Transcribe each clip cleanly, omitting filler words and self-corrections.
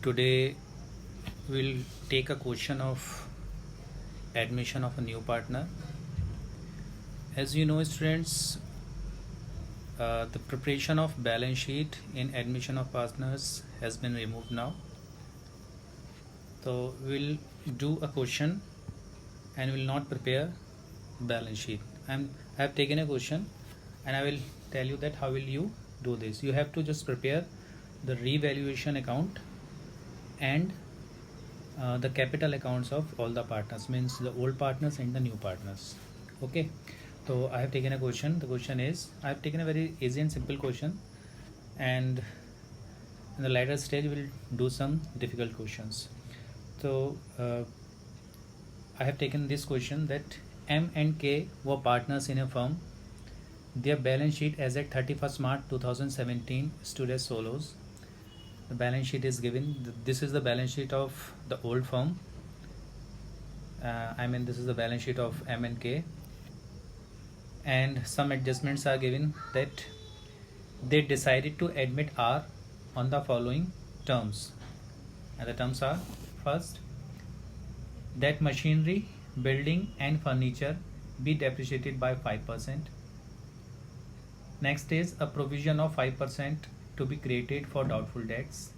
Today we'll take a question of admission of a new partner. As you know, students, the preparation of balance sheet in admission of partners has been removed now. So we'll do a question and will not prepare balance sheet. I have taken a question and I will tell you that how will you do this. You have to just prepare the revaluation account and the capital accounts of all the partners, means the old partners and the new partners. Okay, so I have taken a question. The question is, I have taken a very easy and simple question, and in the later stage we'll do some difficult questions. So I have taken this question that M and K were partners in a firm. Their balance sheet as at 31st March 2017 stood as follows. The balance sheet is given. This is the balance sheet of the old firm. This is the balance sheet of M and K, and some adjustments are given that they decided to admit R on the following terms, and the terms are: first, that machinery, building and furniture be depreciated by 5%. Next is a provision of 5% to be created for doubtful debts.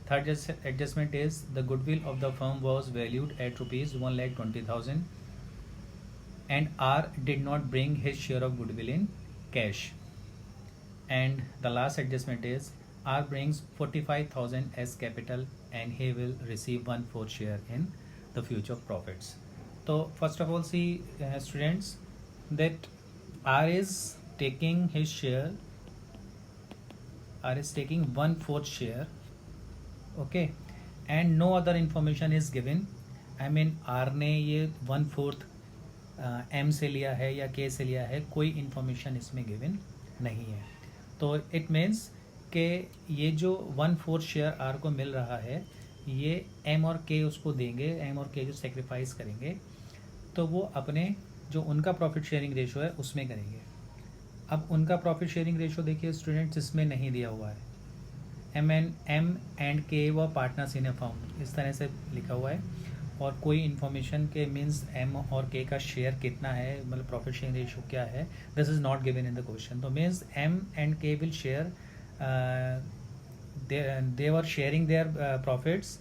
Third adjustment is the goodwill of the firm was valued at rupees 1,20,000 and R did not bring his share of goodwill in cash. And the last adjustment is R brings 45,000 as capital and he will receive 1/4 share in the future profits. So first of all, see students, that R is taking his share. R is taking 1/4 share, okay, and no other information is given. R ने ये 1/4 M से लिया है या K से लिया है, कोई information इसमें given नहीं है. तो it means कि ये जो 1/4 शेयर R को मिल रहा है, ये M और K उसको देंगे. M और K जो सेक्रीफाइस करेंगे तो वो अपने जो उनका प्रॉफिट शेयरिंग रेशो है उसमें करेंगे. अब उनका प्रॉफिट शेयरिंग रेशो देखिए स्टूडेंट्स, इसमें नहीं दिया हुआ है. M and K व पार्टनर्स इन अ फर्म, इस तरह से लिखा हुआ है, और कोई इन्फॉर्मेशन के मीन्स M और K का शेयर कितना है, मतलब प्रॉफिट शेयरिंग रेशो क्या है, this is not given in the question. तो means M and K will share, they were sharing their profits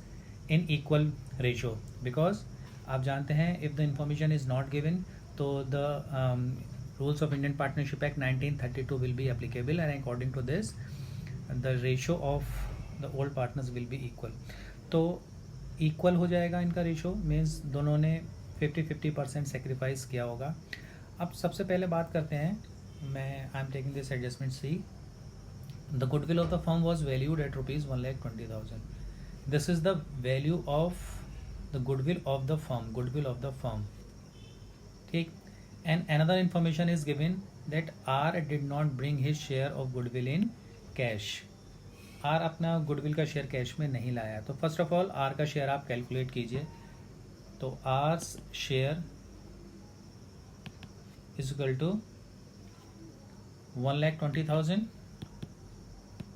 in equal ratio, because आप जानते हैं if the information is not given तो the rules of Indian Partnership Act 1932 will be applicable, and according to this the ratio of the old partners will be equal. तो equal हो जाएगा इनका ratio, means दोनों ने 50-50% sacrifice किया होगा. अब सबसे पहले बात करते हैं, मैं I am taking this adjustment C. The goodwill of the firm was valued at rupees 1,20,000. This is the value of the goodwill of the firm. Goodwill of the firm. ठीक. And another information is given that R did not bring his share of goodwill in cash. R अपना goodwill का share cash में नहीं लाया. तो first of all R का share आप calculate कीजिए. तो R share is equal to 1,20,000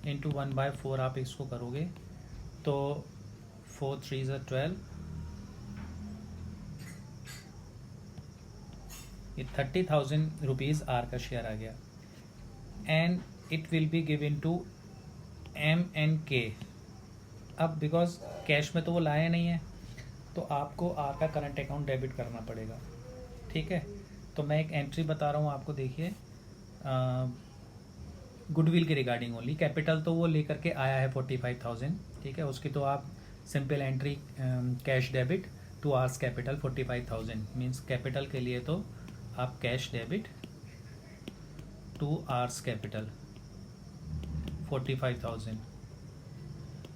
into 1/4 आप इसको करोगे तो 4 3 12, ये 30,000 रुपीज़ आर का शेयर आ गया. And it will be given to M and K. अब बिकॉज कैश में तो वो लाया नहीं है तो आपको आर का करंट अकाउंट डेबिट करना पड़ेगा. ठीक है, तो मैं एक एंट्री बता रहा हूँ आपको. देखिए गुडविल के रिगार्डिंग ओनली, कैपिटल तो वो लेकर के आया है 45,000. ठीक है, उसकी तो आप simple entry cash debit to R's capital 45,000, means capital के लिए तो आप cash debit to R's capital 45,000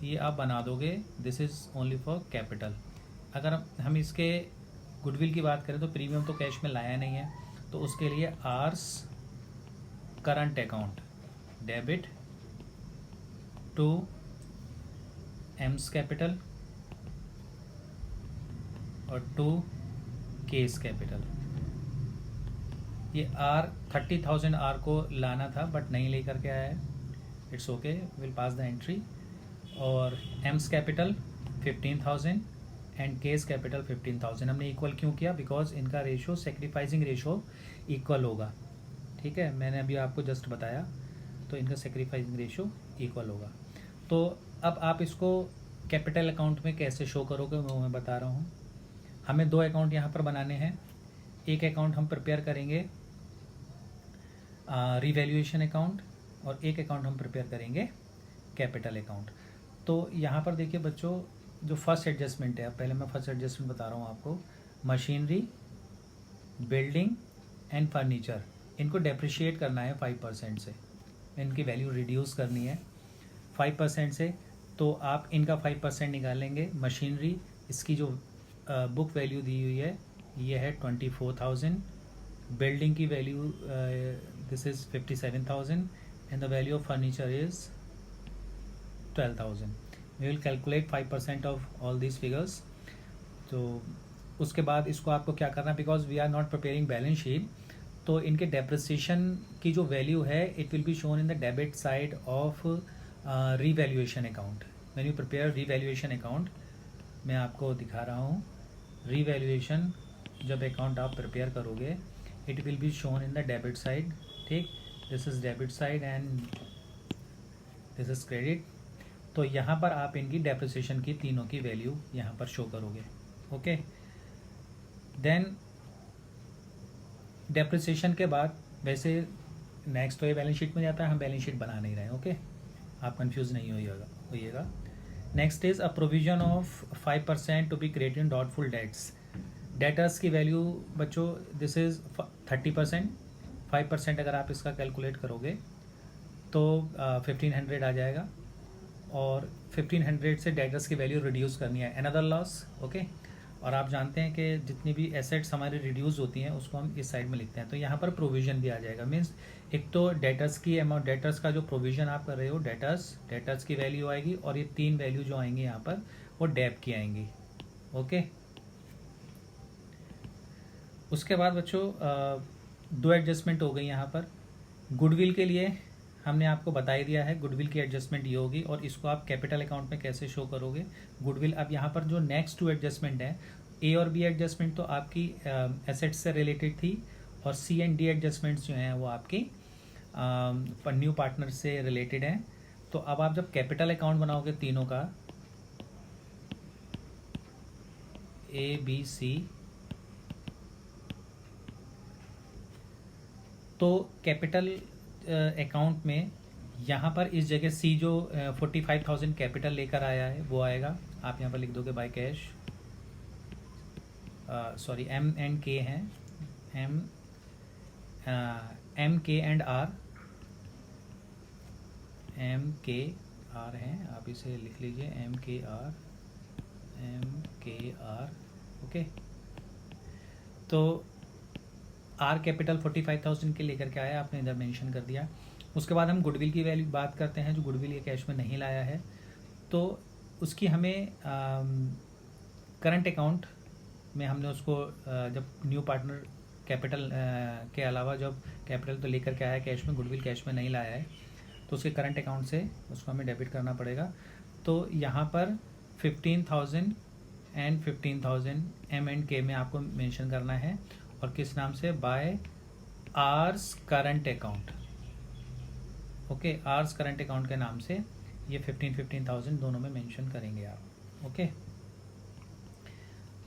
ये आप बना दोगे. This is only for capital. अगर हम इसके गुडविल की बात करें तो प्रीमियम तो कैश में लाया नहीं है, तो उसके लिए R's current account debit to M's capital और टू केस कैपिटल. ये R 30,000 R को लाना था बट नहीं लेकर के आया है. It's okay, will pass the entry. और M's capital 15,000 and K's capital 15,000। हमने इक्वल क्यों किया? बिकॉज इनका रेशो सेक्रीफाइसिंग रेशो इक्वल होगा। ठीक है, मैंने अभी आपको जस्ट बताया, तो इनका सेक्रीफाइसिंग रेशो इक्वल होगा। तो अब आप इसको कैपिटल अकाउंट में कैसे शो करोगे वो मैं बता रहा हूँ। हमें 2 अकाउंट यहाँ पर बनाने हैं। एक अकाउंट हम प्रिपेयर करेंगे रिवैल्यूएशन अकाउंट, और एक अकाउंट हम प्रिपेयर करेंगे कैपिटल अकाउंट। तो यहाँ पर देखिए बच्चों, जो फर्स्ट एडजस्टमेंट है, पहले मैं फर्स्ट एडजस्टमेंट बता रहा हूँ आपको। मशीनरी, बिल्डिंग एंड फर्नीचर, इनको डेप्रिशिएट करना है 5% से, इनकी वैल्यू रिड्यूस करनी है 5% से। तो आप इनका 5% निकालेंगे। मशीनरी, इसकी जो बुक वैल्यू दी हुई है ये है 24,000। बिल्डिंग की value this is 57,000 and the value of furniture is 12,000। We will calculate 5% of all these figures. तो उसके बाद इसको आपको क्या करना है, because we are not preparing balance sheet, तो इनके डेप्रिसिएशन की जो वैल्यू है it will be shown in the debit side of revaluation account. When you prepare revaluation account, मैं आपको दिखा रहा हूँ, रीवैल्यूएशन जब अकाउंट आप प्रिपेयर करोगे it will be shown in the debit side. ठीक, this is debit side and this is credit. तो यहाँ पर आप इनकी डेप्रिसिएशन की तीनों की वैल्यू यहाँ पर शो करोगे। ओके, देन डेप्रिसिएशन के बाद वैसे नेक्स्ट तो ये बैलेंस शीट में जाता है, हम बैलेंस शीट बना नहीं रहे। ओके, आप कंफ्यूज नहीं होइएगा। Next is a provision of 5% to be created in doubtful debts. Debtors की वैल्यू बच्चों दिस इज 30%। 5% अगर आप इसका कैलकुलेट करोगे तो 1500 आ जाएगा, और 1500 से डेटर्स की वैल्यू रिड्यूस करनी है, अनदर लॉस। ओके, और आप जानते हैं कि जितनी भी एसेट्स हमारी रिड्यूस होती हैं उसको हम इस साइड में लिखते हैं। तो यहाँ पर प्रोविजन भी आ जाएगा। मीन्स एक तो डेटर्स की अमाउंट, डेटर्स का जो प्रोविजन आप कर रहे हो, डेटर्स की वैल्यू आएगी, और ये 3 वैल्यू जो आएंगी यहाँ पर वो डेप की आएंगी। ओके, उसके बाद बच्चों 2 एडजस्टमेंट हो गई यहाँ पर। गुडविल के लिए हमने आपको बता ही दिया है, गुडविल की एडजस्टमेंट ये होगी, और इसको आप कैपिटल अकाउंट में कैसे शो करोगे गुडविल। अब यहाँ पर जो नेक्स्ट 2 एडजस्टमेंट है, ए और बी एडजस्टमेंट तो आपकी एसेट्स से रिलेटेड थी, और सी एंड डी एडजस्टमेंट्स जो हैं वो आपकी न्यू पार्टनर से रिलेटेड हैं। तो अब आप जब कैपिटल अकाउंट बनाओगे तीनों का, ए बी सी, तो कैपिटल अकाउंट में यहाँ पर इस जगह सी जो 45,000 कैपिटल लेकर आया है वो आएगा। आप यहाँ पर लिख दोगे by cash, sorry M and K हैं, M K and R, M K R हैं, आप इसे लिख लीजिए एम के आर। ओके, तो आर कैपिटल 45,000 के लेकर के आया, आपने इधर मेंशन कर दिया। उसके बाद हम गुडविल की वैल्यू बात करते हैं। जो गुडविल ये कैश में नहीं लाया है तो उसकी हमें करंट अकाउंट में हमने उसको जब न्यू पार्टनर कैपिटल के अलावा जब कैपिटल तो लेकर के आया कैश में, गुडविल कैश में नहीं लाया है, तो उसके करंट अकाउंट से उसको हमें डेबिट करना पड़ेगा। तो यहाँ पर 15,000 एंड 15,000 एम एंड के में आपको मेंशन करना है, और किस नाम से, by R's current account. Okay, R's current account के नाम से ये 15,000 दोनों में मेंशन करेंगे आप। ओके,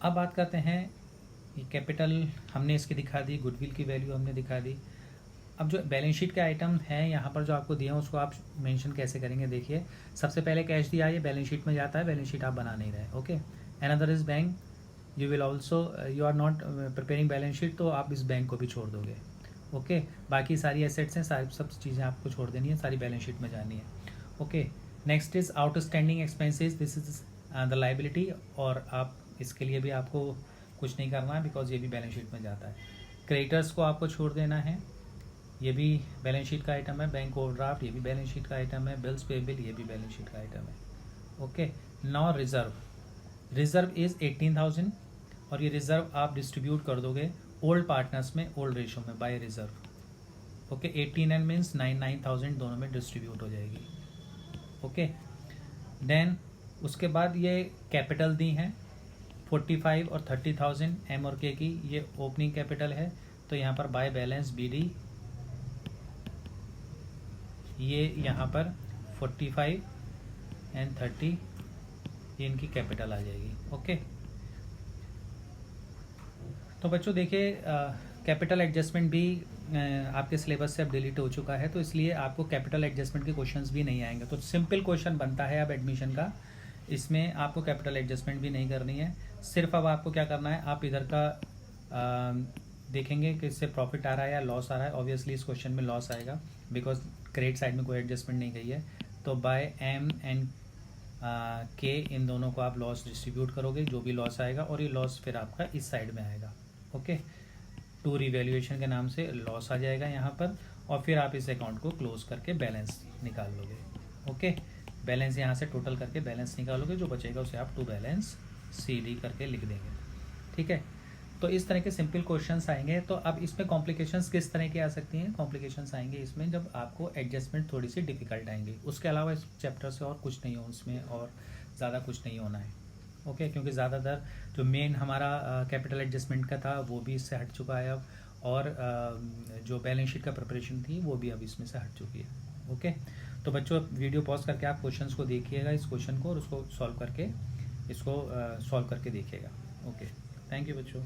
अब बात करते हैं, ये कैपिटल हमने इसकी दिखा दी, गुडविल की वैल्यू हमने दिखा दी। अब जो बैलेंस शीट के आइटम हैं यहाँ पर जो आपको दिए हैं उसको आप मेंशन कैसे करेंगे, देखिए। सबसे पहले कैश दिया, ये बैलेंस शीट में जाता है, बैलेंस शीट आप बना नहीं रहे। Okay, another is bank, you will also, you are not preparing balance sheet, तो आप इस बैंक को भी छोड़ दोगे। ओके, बाकी सारी एसेट्स हैं, सारी सब चीज़ें आपको छोड़ देनी है, सारी बैलेंस शीट में जानी है। Okay, next is outstanding expenses, this is the liability, और आप इसके लिए भी आपको कुछ नहीं करना है बिकॉज ये भी बैलेंस शीट में जाता है। क्रेडिटर्स को आपको छोड़ देना है, ये भी बैलेंस शीट का आइटम है। बैंक ओवरड्राफ्ट, ये भी बैलेंस शीट का आइटम है। बिल्स पेबल, ये भी बैलेंस शीट का आइटम है। ओके, नाउ रिजर्व इज 18,000, और ये रिजर्व आप डिस्ट्रीब्यूट कर दोगे ओल्ड पार्टनर्स में, ओल्ड रेशो में, by reserve. Okay, 18 and means 9,000 दोनों में डिस्ट्रीब्यूट हो जाएगी। ओके, देन उसके बाद ये कैपिटल दी हैं 45 और 30,000 एम और के की, ये ओपनिंग कैपिटल है। तो यहाँ पर बाय बैलेंस BD, ये यहाँ पर 45 एंड 30 ये इनकी कैपिटल आ जाएगी। ओके, तो बच्चों देखिए कैपिटल एडजस्टमेंट भी आपके सिलेबस से अब डिलीट हो चुका है, तो इसलिए आपको कैपिटल एडजस्टमेंट के क्वेश्चंस भी नहीं आएंगे। तो सिंपल क्वेश्चन बनता है अब एडमिशन का, इसमें आपको कैपिटल एडजस्टमेंट भी नहीं करनी है। सिर्फ अब आपको क्या करना है, आप इधर का देखेंगे कि इससे प्रॉफिट आ रहा है या लॉस आ रहा है। ऑब्वियसली इस क्वेश्चन में लॉस आएगा बिकॉज क्रेडिट साइड में कोई एडजस्टमेंट नहीं गई है। तो बाय M एंड K इन दोनों को आप लॉस डिस्ट्रीब्यूट करोगे, जो भी लॉस आएगा, और ये लॉस फिर आपका इस साइड में आएगा। ओके, टू रिवैल्यूएशन के नाम से लॉस आ जाएगा यहाँ पर, और फिर आप इस अकाउंट को क्लोज करके बैलेंस निकाल लोगे। ओके, बैलेंस यहाँ से टोटल करके बैलेंस निकालोगे, जो बचेगा उसे आप टू बैलेंस CD करके लिख देंगे। ठीक है, तो इस तरह के सिंपल क्वेश्चंस आएंगे। तो अब इसमें कॉम्प्लिकेशंस किस तरह की आ सकती हैं? कॉम्प्लिकेशंस आएंगे इसमें जब आपको एडजस्टमेंट थोड़ी सी डिफिकल्ट आएंगी। उसके अलावा इस चैप्टर से और कुछ नहीं हो, इसमें और ज़्यादा कुछ नहीं होना है। ओके, क्योंकि ज़्यादातर जो मेन हमारा कैपिटल एडजस्टमेंट का था वो भी इससे हट चुका है अब, और जो बैलेंस शीट का प्रिपरेशन थी वो भी अब इसमें से हट चुकी है। ओके, तो बच्चों वीडियो पॉज करके आप क्वेश्चंस को देखिएगा, इस क्वेश्चन को, और उसको सॉल्व करके देखिएगा। ओके, थैंक यू बच्चों।